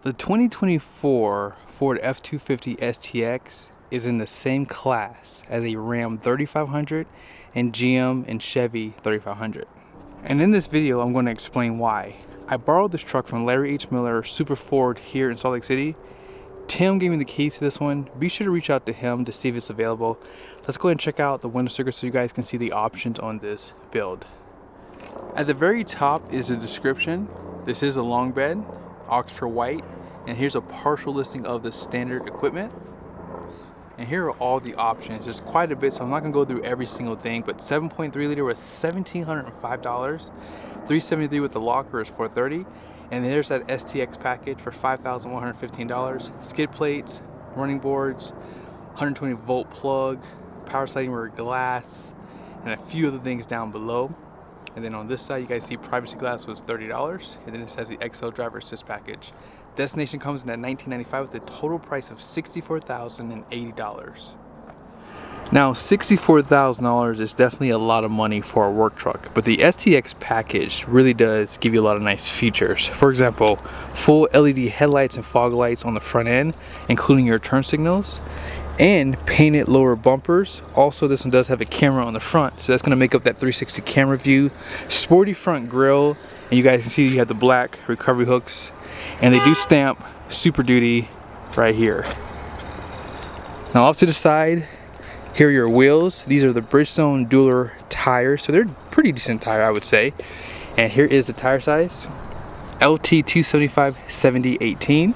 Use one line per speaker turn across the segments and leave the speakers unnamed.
The 2024 Ford F250 STX is in the same class as a Ram 3500 and GM and Chevy 3500. And in this video, I'm going to explain why. I borrowed this truck from Larry H. Miller, Super Ford here in Salt Lake City. Tim gave me the keys to this one. Be sure to reach out to him to see if it's available. Let's go ahead and check out the window sticker so you guys can see the options on this build. At the very top is a description. This is a long bed, Oxford white, and here's a partial listing of the standard equipment. And here are all the options. There's quite a bit, so I'm not gonna go through every single thing, but 7.3 liter was $1,705. 373 with the locker is $430. And there's that STX package for $5,115. Skid plates, running boards, 120 volt plug, power sliding rear glass, and a few other things down below. And then on this side, you guys see privacy glass was $30. And then it has the XL driver assist package. Destination comes in at $1,995 with a total price of $64,080. Now, $64,000 is definitely a lot of money for a work truck, but the STX package really does give you a lot of nice features. For example, full LED headlights and fog lights on the front end, including your turn signals, and painted lower bumpers. Also, this one does have a camera on the front, so that's going to make up that 360 camera view. Sporty front grille, and you guys can see you have the black recovery hooks, and they do stamp Super Duty right here. Now, off to the side, here are your wheels. These are the Bridgestone Dueler tires, so they're pretty decent tire, I would say. And here is the tire size, LT 275 70/18,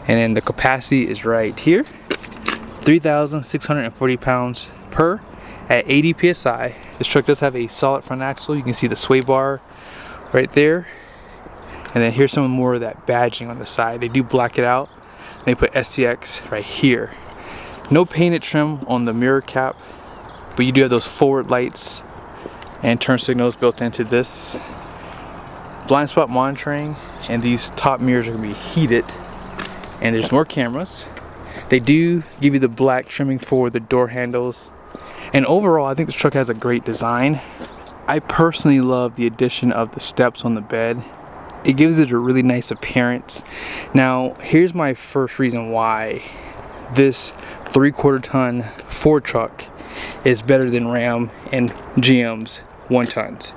and then the capacity is right here, 3,640 pounds per at 80 psi. This truck does have a solid front axle. You can see the sway bar right there, and then here's some more of that badging on the side. They do black it out. They put STX right here. No painted trim on the mirror cap, but you do have those forward lights and turn signals built into this. Blind spot monitoring, and these top mirrors are gonna be heated. And there's more cameras. They do give you the black trimming for the door handles. And overall, I think this truck has a great design. I personally love the addition of the steps on the bed. It gives it a really nice appearance. Now, here's my first reason why this 3/4 ton Ford truck is better than Ram and GM's 1 tons.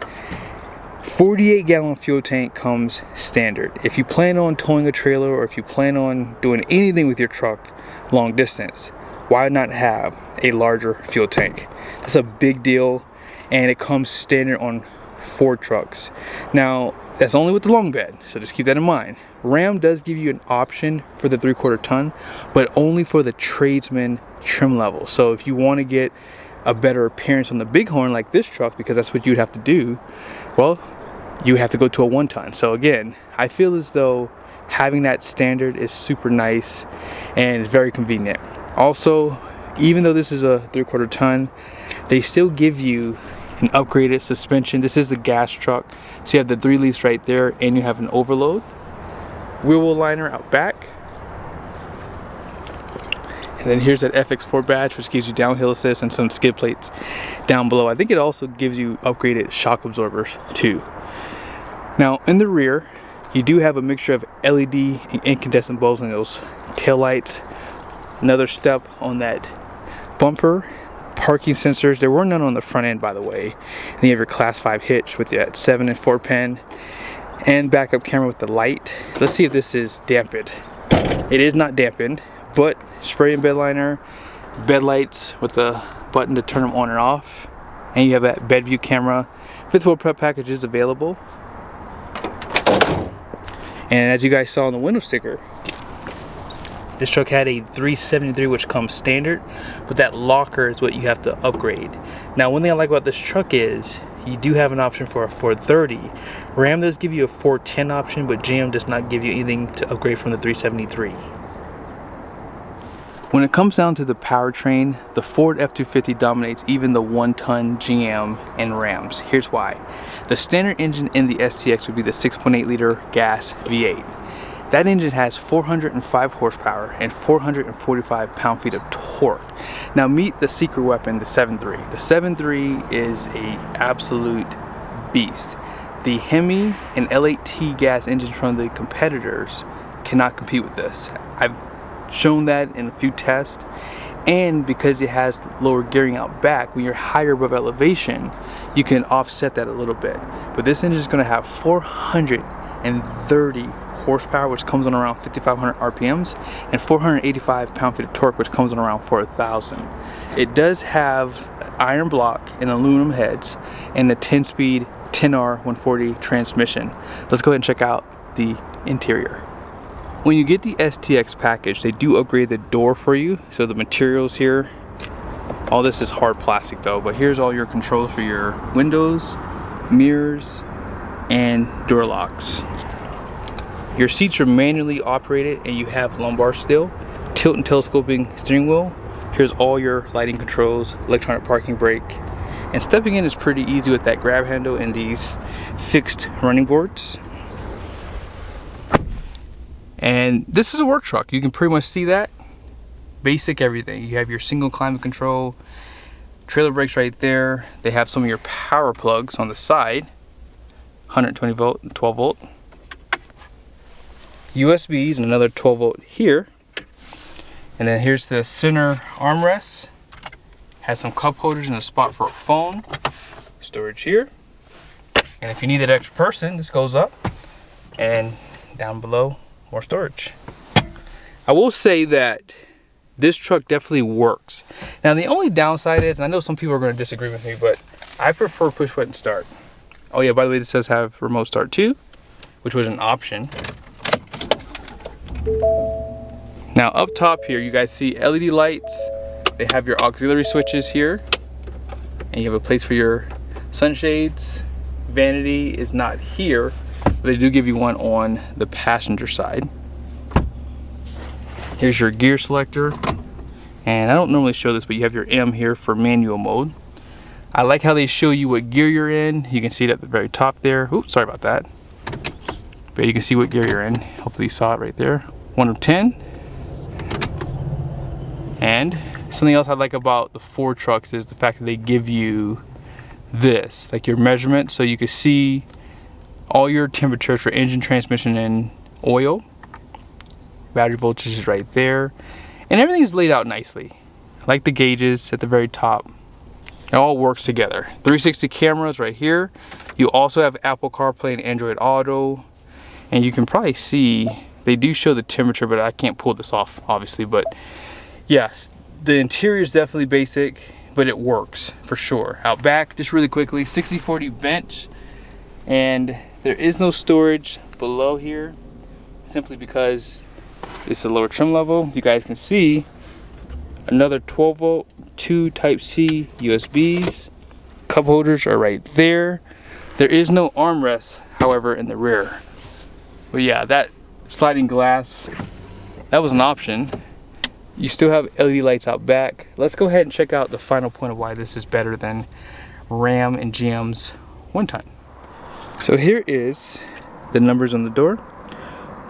48 gallon fuel tank comes standard. If you plan on towing a trailer or if you plan on doing anything with your truck long distance, why not have a larger fuel tank? That's a big deal, and it comes standard on Ford trucks. Now, that's only with the long bed, so just keep that in mind. Ram does give you an option for the 3/4 ton, but only for the tradesman trim level. So if you want to get a better appearance on the bighorn like this truck, because that's what you'd have to do, well, you have to go to a 1 ton. So again, I feel as though having that standard is super nice and it's very convenient. Also, even though this is a 3/4 ton, they still give you an upgraded suspension. This is the gas truck, so you have the 3 leaves right there, and you have an overload. Wheel well liner out back, and then here's that FX4 badge, which gives you downhill assist and some skid plates down below. I think it also gives you upgraded shock absorbers too. Now in the rear, you do have a mixture of LED and incandescent bulbs in those tail lights. Another step on that bumper. Parking sensors. There were none on the front end, by the way. And you have your class 5 hitch with that 7 and 4 pin, and backup camera with the light. Let's see if this is dampened. It is not dampened, but spray and bed liner, bed lights with a button to turn them on and off, and you have that bed view camera. 5th wheel prep package is available, and as you guys saw on the window sticker, this truck had a 373, which comes standard, but that locker is what you have to upgrade. Now, one thing I like about this truck is you do have an option for a 430. Ram does give you a 410 option, but GM does not give you anything to upgrade from the 373. When it comes down to the powertrain, the Ford F250 dominates even the 1 ton GM and Rams. Here's why. The standard engine in the STX would be the 6.8 liter gas V8. That engine has 405 horsepower and 445 pound-feet of torque. Now meet the secret weapon, the 7.3. The 7.3 is an absolute beast. The Hemi and L8T gas engines from the competitors cannot compete with this. I've shown that in a few tests, and because it has lower gearing out back, when you're higher above elevation, you can offset that a little bit. But this engine is going to have 430 horsepower, which comes on around 5,500 RPMs, and 485 pound-feet of torque, which comes on around 4,000. It does have iron block and aluminum heads and the 10-speed 10R 140 transmission. Let's go ahead and check out the interior. When you get the STX package, they do upgrade the door for you. So the materials here, all this is hard plastic though, but here's all your controls for your windows, mirrors, and door locks. Your seats are manually operated and you have lumbar still, tilt and telescoping steering wheel. Here's all your lighting controls, electronic parking brake. And stepping in is pretty easy with that grab handle and these fixed running boards. And this is a work truck. You can pretty much see that. Basic everything. You have your single climate control, trailer brakes right there. They have some of your power plugs on the side, 120 volt and 12 volt. USBs and another 12 volt here. And then here's the center armrest. Has some cup holders and a spot for a phone. Storage here. And if you need that extra person, this goes up. And down below, more storage. I will say that this truck definitely works. Now the only downside is, and I know some people are going to disagree with me, but I prefer push button start. Oh yeah, by the way, this does have remote start too, which was an option. Now up top here, you guys see LED lights. They have your auxiliary switches here, and you have a place for your sunshades. Vanity is not here, but they do give you one on the passenger side. Here's your gear selector, and I don't normally show this, but you have your M here for manual mode. I like how they show you what gear you're in. You can see it at the very top there. Oops, sorry about that. But you can see what gear you're in. Hopefully you saw it right there. 1 of 10. And something else I like about the Ford trucks is the fact that they give you this, like your measurement, so you can see all your temperatures for engine, transmission, and oil. Battery voltage is right there, and everything is laid out nicely. I like the gauges at the very top. It all works together. 360 cameras right here. You also have Apple CarPlay and Android Auto, and you can probably see they do show the temperature, but I can't pull this off obviously. But yes, the interior is definitely basic, but it works for sure. Out back, just really quickly, 60/40 bench, and there is no storage below here simply because it's a lower trim level. You guys can see another 12 volt, 2 Type-C USBs. Cup holders are right there. There is no armrest, however, in the rear. But yeah, that sliding glass, that was an option. You still have LED lights out back. Let's go ahead and check out the final point of why this is better than Ram and GM's one-ton. So here is the numbers on the door.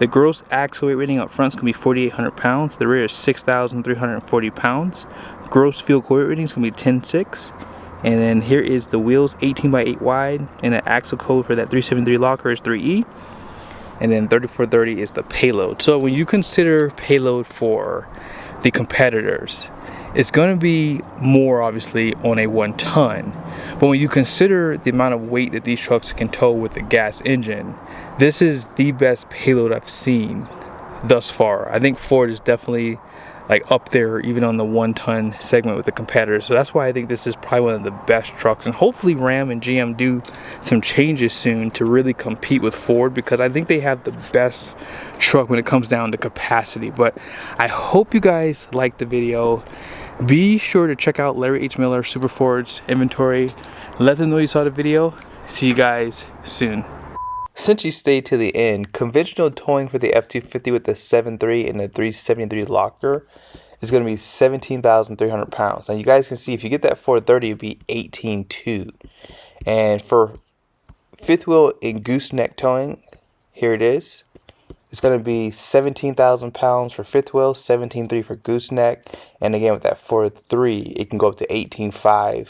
The gross axle weight rating up front is going to be 4,800 pounds. The rear is 6,340 pounds. Gross fuel core weight rating is going to be 10.6. And then here is the wheels, 18x8 wide. And the axle code for that 373 locker is 3E. And then 3430 is the payload. So when you consider payload for the competitors, it's going to be more obviously on a 1-ton. But when you consider the amount of weight that these trucks can tow with the gas engine, this is the best payload I've seen thus far. I think Ford is definitely like up there even on the 1-ton segment with the competitors. So that's why I think this is probably one of the best trucks, and hopefully Ram and GM do some changes soon to really compete with Ford, because I think they have the best truck when it comes down to capacity. But I hope you guys liked the video. Be sure to check out Larry H. Miller Super Ford's inventory. Let them know you saw the video. See you guys soon.
Since you stayed to the end, conventional towing for the F250 with the 7.3 and the 373 locker is going to be 17,300 pounds. Now you guys can see if you get that 430, it'd be 18.2. And for fifth wheel and gooseneck towing, here it is. It's going to be 17,000 pounds for fifth wheel, 17.3 for gooseneck. And again, with that 4.3, it can go up to 18.5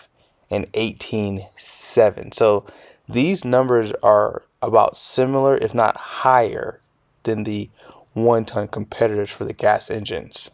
and 18.7. So these numbers are about similar, if not higher, than the 1-ton competitors for the gas engines.